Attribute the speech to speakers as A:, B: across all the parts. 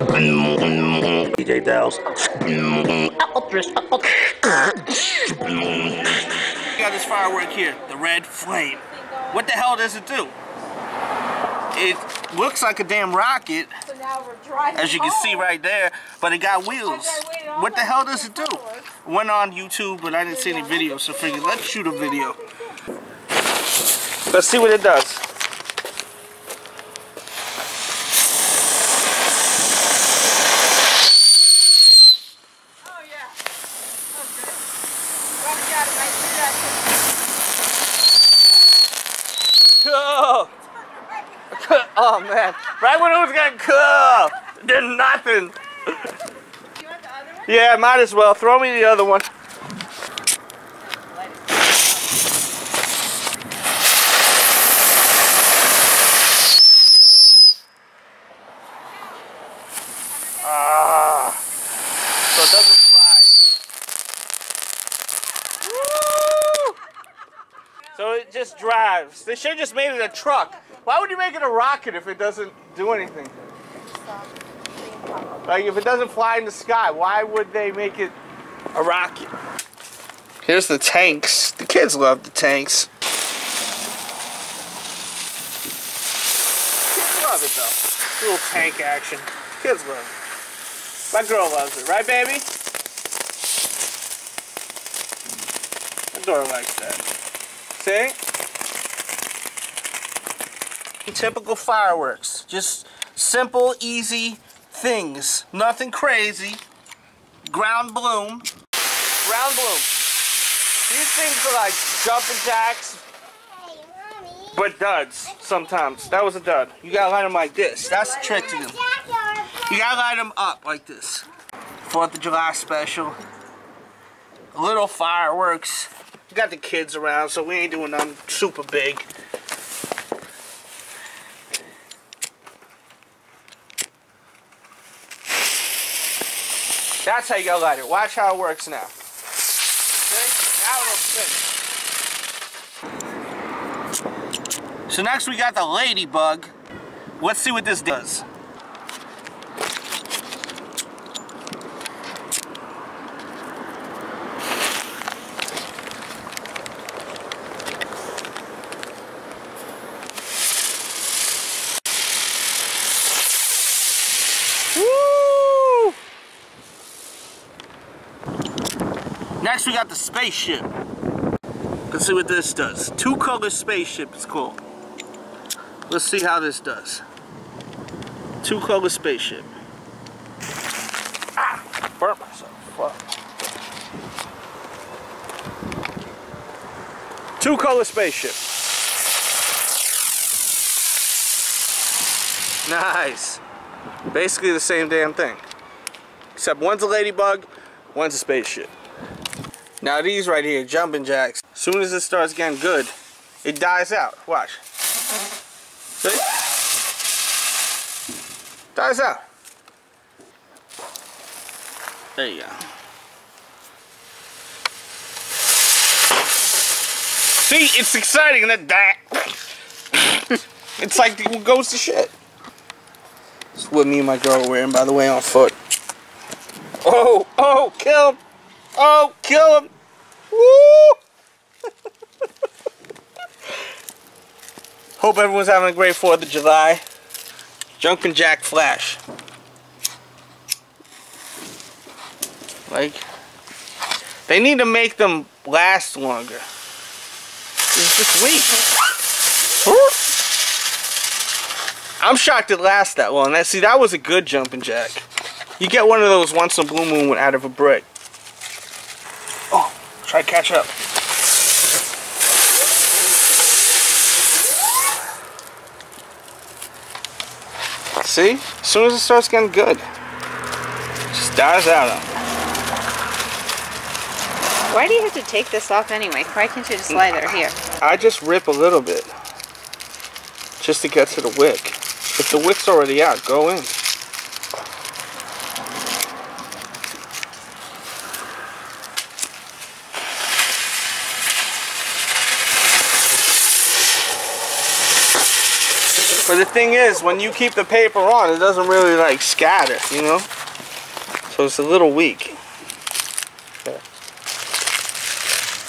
A: DJ Delz.
B: We got this firework here, the red flame. What the hell does it do? It looks like a damn rocket,
C: So now we're driving
B: as you can see right there, but it got wheels. What the hell does it do? Went on YouTube, but I didn't see any videos, so figured let's shoot a video. Let's see what it does.
C: Oh yeah. Oh good. Robert got it right through that.
B: Cool. Oh man, right when it was getting cool, did nothing.
C: You want the other one?
B: Yeah, might as well. Throw me the other one. So it doesn't fly. Woo! So it just drives. They should have just made it a truck. Why would you make it a rocket if it doesn't do anything? Like if it doesn't fly in the sky, why would they make it a rocket? Here's the tanks. The kids love the tanks. Kids love it though. Little tank action. Kids love it. My girl loves it, right baby? My daughter likes that. See? Typical fireworks. Just simple, easy things. Nothing crazy. Ground bloom. Ground bloom. These things are like jumping jacks, but duds sometimes. That was a dud. You gotta line them like this. That's the trick to them. You gotta line them up like this. 4th of July special. Little fireworks. We got the kids around, so we ain't doing nothing super big. That's how you gotta light it. Watch how it works now. See? Now it'll spin. So next we got the ladybug. Let's see what this does. Next we got the Spaceship. Let's see what this does. 2-color Spaceship it's called. Let's see how this does. 2-color Spaceship. Ah! Burnt myself. Fuck. 2-color Spaceship. Nice. Basically the same damn thing. Except one's a ladybug, one's a spaceship. Now these right here, jumping jacks, as soon as it starts getting good, it dies out. Watch. See? Dies out. There you go. See, it's exciting and then that. It's like it goes to shit. This is what me and my girl are wearing, by the way, on foot. Oh, oh, kill him. Oh, kill him. Woo! Hope everyone's having a great 4th of July. Jumpin' Jack Flash. Like, they need to make them last longer. It's just weak. I'm shocked it lasts that long. See, that was a good jumping jack. You get one of those once in a blue moon out of a brick. Oh, try to catch up. See? As soon as it starts getting good, it just dies out on it.
C: Why do you have to take this off anyway? Why can't you just slide it here?
B: I just rip a little bit. Just to get to the wick. If the wick's already out, go in. For the thing is, when you keep the paper on, it doesn't really like scatter, you know? So it's a little weak.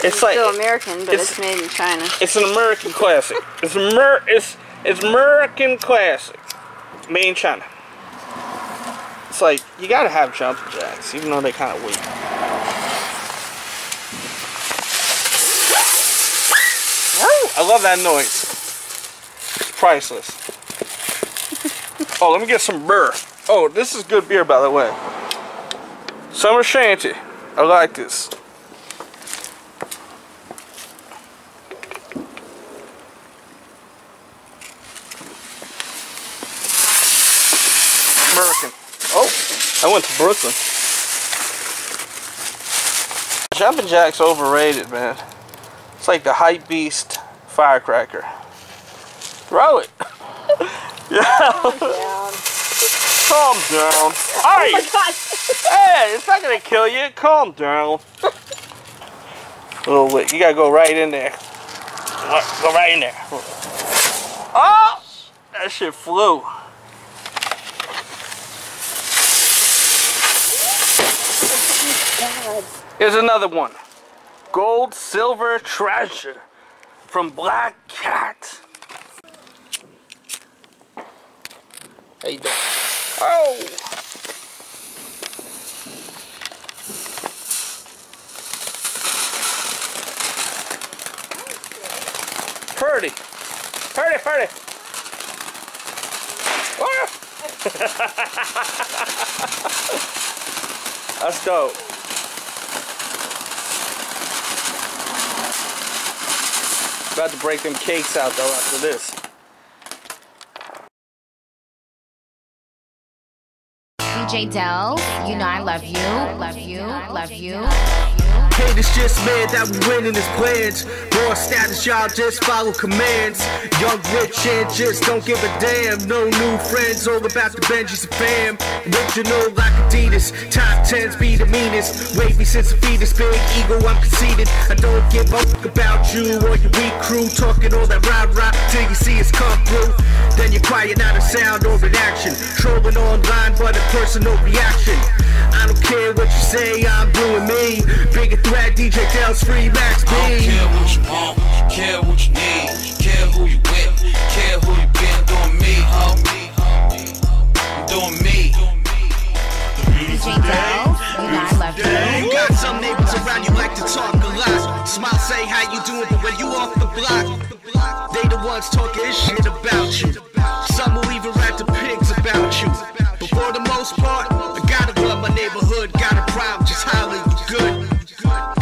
B: It's like
C: still American, but it's made in China.
B: It's an American classic. It's American classic, made in China. It's like you gotta have jumping jacks, even though they're kind of weak. I love that noise. It's priceless. Oh, let me get some beer. Oh, this is good beer, by the way. Summer Shanty. I like this. American. Oh, I went to Brooklyn. Jumping jack's overrated, man. It's like the hype beast firecracker. Throw it. Yeah. Calm down.
C: Oh my God.
B: Hey, it's not gonna kill you. Calm down. Little wit. You gotta go right in there. Go right in there. Oh! That shit flew. Here's another one. Gold, silver treasure from Black Cat. How you doing? Oh! Purdy. Purdy, purdy. Oh! That's dope. About to break them cakes out though after this.
A: DJ Delz, you know I love you, love you, love you.
D: Haters just mad that we winning his plans. More status, y'all just follow commands. Young, rich, and just don't give a damn. No new friends, all about the Benjis and fam. Original like Adidas, top 10s be the meanest. Wavy since a fetus, big ego, I'm conceited. I don't give a fuck about you or your weak crew. Talking all that rah-rah till you see us come through. Then you're quiet, not a sound or an action. Trolling online, but a personal reaction. I don't care what you say, I'm doing me. Bigger threat, DJ Delz, free Max B.
E: I don't care what you want, care what you need, care who you with, care who you been. Doing me, I'm doing me.
A: DJ Delz, you know I love you.
D: You got some neighbors around you like to talk a lot. Smile, say how you doing, but when you off the block, they the ones talking shit about you. Some will even rap to pigs about you. But for the most part, I gotta run my neighborhood. Got a problem, just holler you good.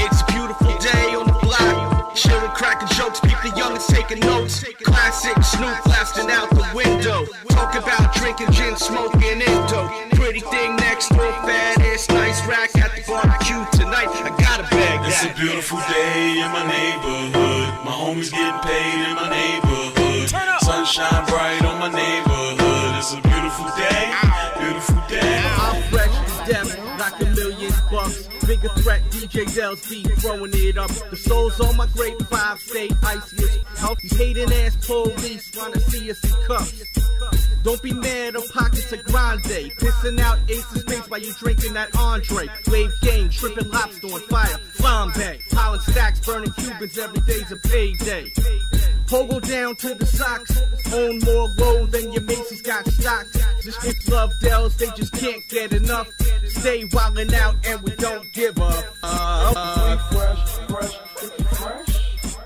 D: It's a beautiful day on the block. Chillin', cracking jokes, people the youngins taking notes. Classic Snoop blasting out the window. Talk about drinking gin, smoking Indo. Pretty thing next door, fat ass, nice rack at the barbecue tonight. I gotta bag that.
E: It's a beautiful day in my neighborhood. My homies getting paid in my neighborhood. Sunshine bright on my neighborhood. It's a beautiful day, beautiful day.
D: I'm fresh to death, like $1,000,000. Bigger threat, DJ Delz be throwing it up. The souls on my grade 5 stay iciest. Help these hating ass police wanna see us in cuffs. Don't be mad, our pockets are grande. Pissing out ace of space while you drinking that Andre. Wave game, tripping lobster on fire. Flambe, pollen stacks, burning Cubans, every day's a payday. Pogo down to the socks. Own more road than your Macy's got stocks. This bitch love Delz, they just can't get enough. Stay wildin' out and we don't give up.
E: We fresh, fresh, fresh.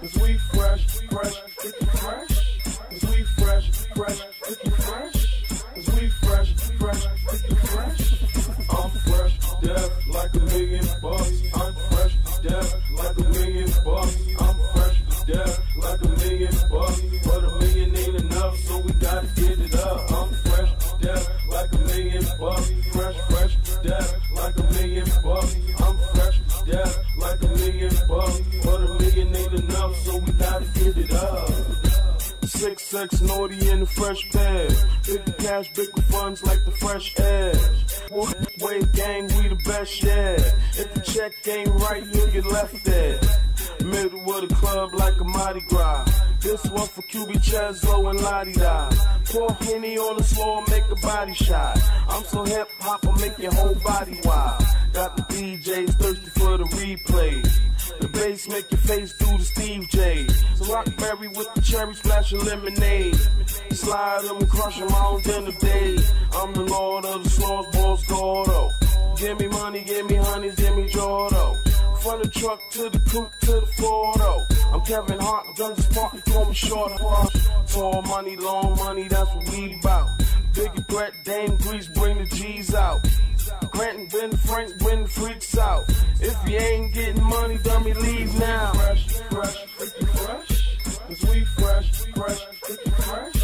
E: Cause we fresh, fresh, fresh. Cause we fresh, fresh, fresh. Cause we fresh, fresh, fresh. I'm fresh, deaf like $1,000,000. I'm fresh, deaf like $1,000,000. I'm fresh, deaf like $1,000,000. But $1,000,000 ain't enough, so we gotta get it up. I'm fresh, deaf like $1,000,000. Fresh, fresh, deaf like $1,000,000. I'm fresh, deaf like $1,000,000. But $1,000,000 ain't enough, so we gotta get it up. 6'6" naughty in the fresh pair. Big cash, big funds like the fresh air. Wave gang, we the best, yeah. If the check ain't right, you'll get left there. Middle of the club like a Mardi Gras. This one for QB Cheslo and Lottie Die. Pour Henny on the floor, make a body shot. I'm so hip hop, I'll make your whole body wild. Got the DJs thirsty for the replay. The bass make your face do the Steve J. So Rockberry with the cherry splash and lemonade. Slide them and crush them all in the day. I'm the lord of the slows, boss Gordo. Give me money, give me honeys, give me Jordo. From the truck to the coupe to the Fordo. I'm Kevin Hart, Guns Park, call me short. Tall money, long money, that's what we bout. Biggie Brett, Dame Grease, bring the G's out. Grant Ben Frank, bring the freaks out. If you ain't getting money, dummy, leave now. Fresh, fresh, freaky fresh. 'Cause we fresh, fresh, freaky fresh.